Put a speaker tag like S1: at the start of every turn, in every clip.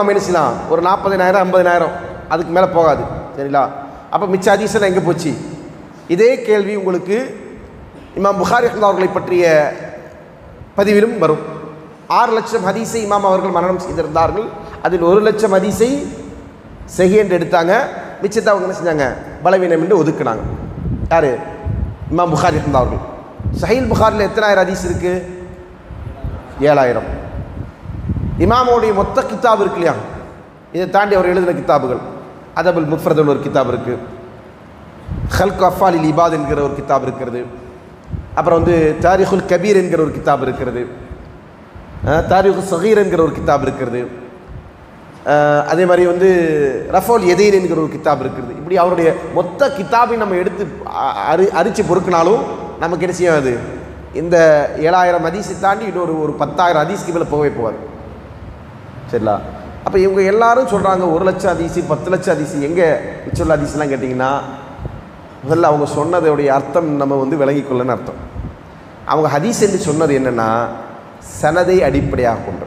S1: நம்ம என்ன செய்யலாம், ஒரு 40,000 50,000 அதுக்கு மேலே போகாது. சரிங்களா? அப்போ மிச்ச ஹதீஸ்லாம் எங்கே போச்சு? இதே கேள்வி உங்களுக்கு இமாம் புகாரி அவர்களை பற்றிய பதிவிலும் வரும். 6 லட்சம் ஹதீஸை இமாம் அவர்கள் மரணம் செய்திருந்தார்கள். அதில் 1 லட்சம் ஹதீஸை சஹீஹ் என்று எடுத்தாங்க. மிச்சத்தை அவங்க என்ன செஞ்சாங்க, பலவீனம் என்று ஒதுக்குனாங்க. யார்? இமாம் புகாரி அவர்கள். சஹீஹ் புகாரில் எத்தனாயிரம் ஹதீஸ் இருக்குது? 7000. இமாமோடைய மொத்த கித்தாப் இருக்கு இல்லையா, இதை தாண்டி அவர் எழுதின கித்தாபுகள், அதபுல் முஃப்ரதுன்னு ஒரு கித்தாப் இருக்குது, ஹல்க் அஃபாலில் இபாத் என்கிற ஒரு கித்தாப் இருக்கிறது, அப்புறம் தாரிகுல் கபீர் என்கிற ஒரு கித்தாப் இருக்கிறது, தாரிகுல் சகீர் என்கிற ஒரு கித்தாப் இருக்கிறது, அதே மாதிரி ரஃபோல் எதீன் என்கிற ஒரு கித்தாப் இருக்கிறது. இப்படி அவருடைய மொத்த கித்தாபை நம்ம எடுத்து அரிச்சு பொறுக்கினாலும் நமக்கு என்ன செய்யாது, இந்த 7000 ஹதீஸை தாண்டி இன்னொரு 10,000 ஹதீஸ்க்கு மேலே போகவே போகாது. சரிங்களா? அப்போ இவங்க எல்லாரும் சொல்கிறாங்க 1 லட்சம் ஹதீஸ் 10 லட்சம் ஹதீஸ். எங்கே மிச்சம் ஹதீஸ்லாம் கேட்டிங்கன்னா, முதல்ல அவங்க சொன்னதோடைய அர்த்தம் நம்ம விளங்கிக்கொள்ளன்னு அர்த்தம். அவங்க ஹதீஸ் என்று சொன்னது என்னென்னா, சனதை அடிப்படையாக கொண்டு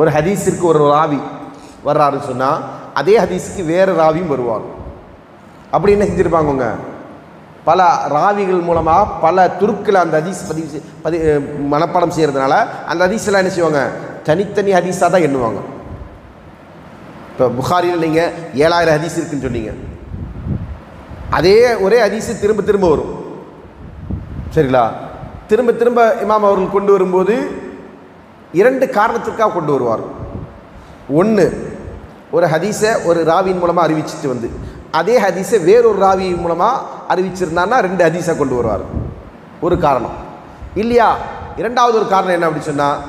S1: ஒரு ஹதீஸிற்கு ஒரு ராவி வர்றாருன்னு சொன்னால் அதே ஹதீஸுக்கு வேறு ராவியும் வருவார். அப்படி என்ன செஞ்சுருப்பாங்க, பல ராவிகள் மூலமாக பல துருக்கில் அந்த ஹதீஸ் மனப்பாடம் செய்கிறதுனால அந்த ஹதீஸெல்லாம் என்ன செய்வாங்க, தனித்தனி ஹதீஸாக தான் எண்ணுவாங்க. இப்போ புகாரியில் நீங்கள் 7000 ஹதீஸ் இருக்குன்னு சொன்னீங்க, அதே ஒரே ஹதீஸு திரும்ப திரும்ப வரும். சரிங்களா? திரும்ப திரும்ப இமாம் அவர்கள் கொண்டு வரும்போது 2 காரணத்திற்காக கொண்டு வருவார். ஒன்று, ஒரு ஹதீஸை ஒரு ராவியின் மூலமாக அறிவிச்சிட்டு அதே ஹதீஸை வேறொரு ராவி மூலமாக அறிவிச்சிருந்தான்னா 2 ஹதீஸை கொண்டு வருவார். ஒரு காரணம். இல்லையா, இரண்டாவது ஒரு காரணம் என்ன அப்படி சொன்னால்,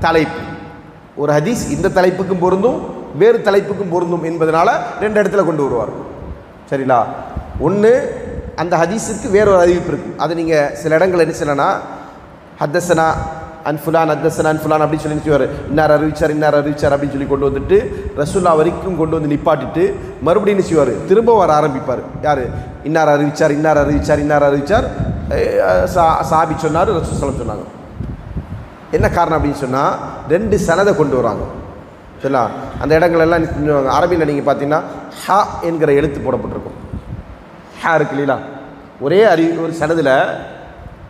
S1: தலைப்பு. ஒரு ஹதீஸ் இந்த தலைப்புக்கும் பொருந்தும் வேறு தலைப்புக்கும் பொருந்தும் என்பதனால 2 இடத்துல கொண்டு வருவார். சரிங்களா? ஒன்று, அந்த ஹதீஸுக்கு வேறொரு அறிவிப்பு இருக்குது. அது நீங்கள் சில இடங்கள் என்ன செய்யலைன்னா, ஹத்தசனா அன்ஃபுலான் ஹத்தசனா அன்ஃபுலான் அப்படின்னு சொல்லி இன்னார் அறிவிச்சார் அப்படின்னு சொல்லி கொண்டு வந்துட்டு ரசூல்லா வரைக்கும் கொண்டு நிப்பாட்டிட்டு மறுபடியும் என்ன செய்வார், திரும்ப வர ஆரம்பிப்பார். யார்? இன்னார் அறிவிச்சார் சாபி சொன்னார், ரசூல் சொன்னாங்க. என்ன காரணம் அப்படின்னு சொன்னால், 2 சனதை கொண்டு வராங்க. சரிங்களா? அந்த இடங்கள் எல்லாம் அரபியில் நீங்கள் பார்த்தீங்கன்னா ஹா என்கிற எழுத்து போடப்பட்டிருக்கும். ஹா இருக்கு இல்லைங்களா, ஒரே ஒரு சனதில்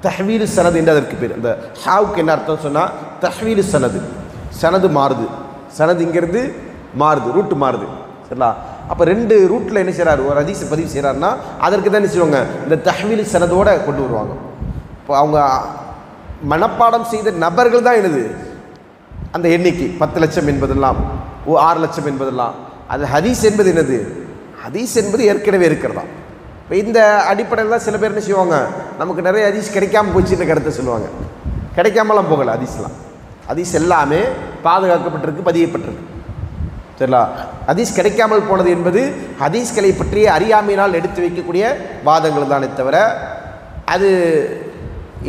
S1: தஹ்வீலு சனது என்று அதற்கு பேர். அந்த ஹாவுக்கு என்ன அர்த்தம் சொன்னால், தஹ்வீலு சனது, சனது மாறுது, சனது இங்கிறது மாறுது, ரூட்டு மாறுது. சரிங்களா? அப்போ 2 ரூட்டில் என்ன செய்கிறார், ஒரு ஹதீஸை பதிவு செய்கிறாருன்னா அதற்கு தான் என்ன செய்வாங்க, இந்த தஹ்வீலு சனதோடு கொண்டு வருவாங்க. இப்போ அவங்க மனப்பாடம் செய்த நபர்கள் தான் என்னது, அந்த எண்ணிக்கை 10 லட்சம் என்பதெல்லாம் 6 லட்சம் என்பதெல்லாம். அது ஹதீஸ் என்பது என்னது, ஹதீஸ் என்பது ஏற்கனவே இருக்கிறதா. இப்போ இந்த அடிப்படையில் தான் சில பேர் என்ன செய்வாங்க, நமக்கு நிறைய ஹதீஸ் கிடைக்காமல் போச்சுன்ற கருத்தை சொல்லுவாங்க. கிடைக்காமலாம் போகலை ஹதீஸ்லாம். ஹதீஸ் எல்லாமே பாதுகாக்கப்பட்டிருக்கு, பதியப்பட்டிருக்கு. சரிங்களா? ஹதீஸ் கிடைக்காமல் போனது என்பது ஹதீஸ்களை பற்றிய அறியாமையினால் எடுத்து வைக்கக்கூடிய வாதங்கள் தானே தவிர, அது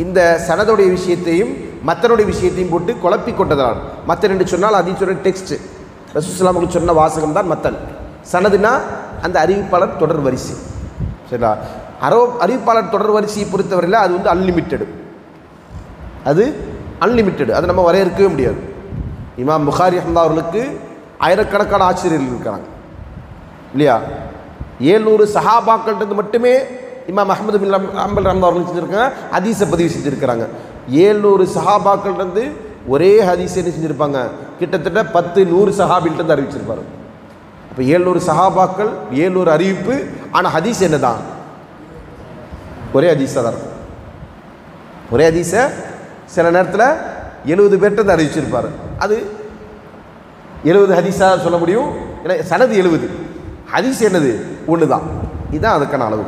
S1: இந்த சனதுடைய விஷயத்தையும் மத்தனுடைய விஷயத்தையும் போட்டு குழப்பி கொண்டதால். மத்தன் என்று சொன்னால் ஹதீஸோட டெக்ஸ்ட், ரசூலுல்லாஹி சொன்ன வாசகம் தான் மத்தன். சனதுனா அந்த அறிவிப்பாளர் தொடர் வரிசை. சரிங்களா? அறிவிப்பாளர் தொடர் வரிசையை பொறுத்தவரையில் அது அன்லிமிட்டெடு. அது அன்லிமிட்டெடு, அதை நம்ம வரையறுக்கவே முடியாது. இமாம் புகாரி அவர்களுக்கு ஆயிரக்கணக்கான ஆசிரியர்கள் இருக்கிறாங்க இல்லையா? 700 சஹாபாக்கள்கிட்ட மட்டுமே இமாம் அஹ்மது பின் ஹம்பல் அவர்கள் செஞ்சுருக்காங்க, ஹதீஸை பதிவு செஞ்சுருக்கிறாங்க. 700 சஹாபாக்கள்கிட்ட ஒரே ஹதீஸை என்ன செஞ்சுருப்பாங்க, கிட்டத்தட்ட 10-100 சஹாபில்கிட்ட அறிவிச்சிருப்பாரு. இப்போ 700 சஹாபாக்கள், 700 அறிவிப்பு, ஆனால் ஹதீஸ் என்ன தான், ஒரே ஹதீஸாக தான் இருக்கும். ஒரே ஹதீஸை சில நேரத்தில் 70 பேர்கிட்ட தான் அறிவிச்சிருப்பார். அது 70 ஹதீஸாக சொல்ல முடியும். ஏன்னா சனது 70, ஹதீஸ் என்னது ஒன்று தான். இதுதான் அதுக்கான அளவு.